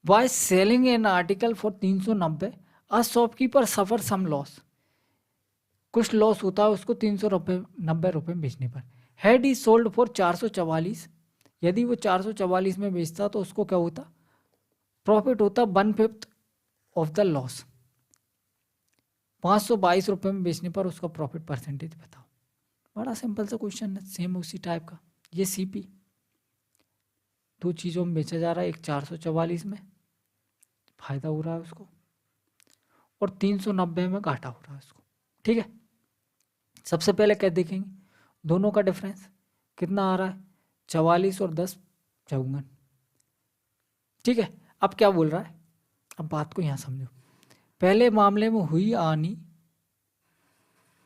Y selling an article for 390 a shopkeeper suffer some loss, कुछ loss होता है उसको 390 में बेचने पर। हैड ई सोल्ड फॉर 444, यदि वो 444 में बेचता तो उसको क्या होता, प्रॉफिट होता 1/5 ऑफ द लॉस। 522 रुपये में बेचने पर उसका प्रॉफिट परसेंटेज बताओ। बड़ा सिंपल सा क्वेश्चन है, सेम उसी टाइप का। ये सीपी दो चीज़ों में बेचा जा रहा है, एक 444 में फायदा हो रहा है उसको और 390 में घाटा हो रहा है उसको। ठीक है, सबसे पहले क्या देखेंगे, दोनों का डिफरेंस कितना आ रहा है, 44 और 10 54। ठीक है, अब क्या बोल रहा है, अब बात को यहाँ समझो। पहले मामले में हुई आनी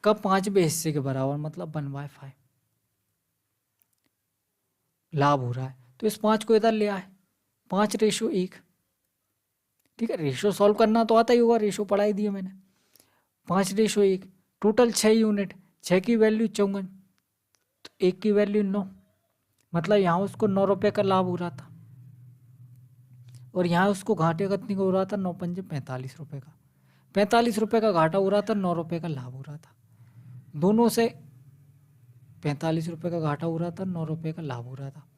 का 5वें हिस्से के बराबर, मतलब 1/5 लाभ हो रहा है, तो इस 5 को इधर ले आए, 5:1। ठीक है, रेशो सॉल्व करना तो आता ही होगा, रेशो पढ़ा ही दिया मैंने। 5:1, टोटल 6 यूनिट, 6 की वैल्यू 54, तो 1 की वैल्यू 9, मतलब यहाँ उसको 9 रुपये का लाभ हो रहा था और यहाँ उसको घाटे कितने का हो रहा था, 9×5 45 रुपये का। 45 रुपये का घाटा हो रहा था, 9 रुपये का लाभ हो रहा था। दोनों से 45 रुपये का घाटा हो रहा था, 9 रुपये का लाभ हो रहा था।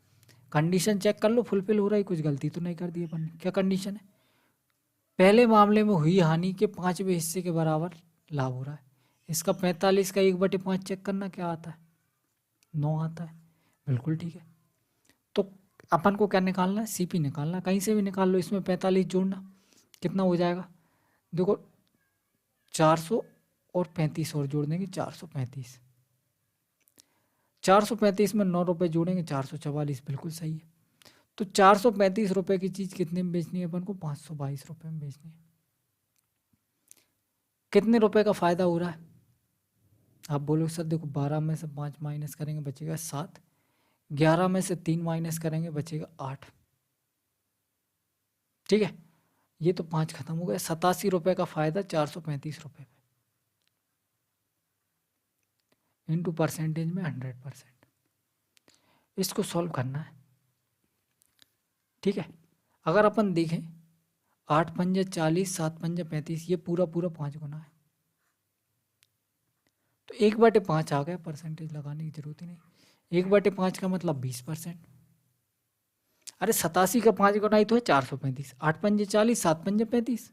कंडीशन चेक कर लो फुलफिल हो रहा है, कुछ गलती तो नहीं कर दी अपन ने। क्या कंडीशन है, पहले मामले में हुई हानि के 5वें हिस्से के बराबर लाभ हो रहा है। इसका 45 का 1/5 चेक करना, क्या आता है, 9 आता है। बिल्कुल ठीक है, तो अपन को क्या निकालना है, सीपी निकालना, कहीं से भी निकाल लो। इसमें 45 जोड़ना कितना हो जाएगा, देखो 400 और 35 और जोड़ देंगे, 435। 435 में 9 रुपये जोड़ेंगे, 444, बिल्कुल सही है। तो 435 रुपये की चीज़ कितने में बेचनी है अपन को, 522 रुपये में बेचनी है। कितने रुपए का फ़ायदा हो रहा है, आप बोलोगे सर देखो 12 में से 5 माइनस करेंगे बचेगा 7, 11 में से 3 माइनस करेंगे बचेगा 8। ठीक है, ये तो 5 खत्म हो गए, 87 रुपये का फ़ायदा 435 रुपये पे, इंटू परसेंटेज में 100%। इसको सॉल्व करना है। ठीक है, अगर अपन देखें 8×5 40, 7×5 35, ये पूरा पूरा 5 गुना है, तो 1/5 आ गया, परसेंटेज लगाने की जरूरत ही नहीं। 1/5 का मतलब 20%। अरे 87 का 5 गुना ही तो है 435, 8×5 40, 7×5 35,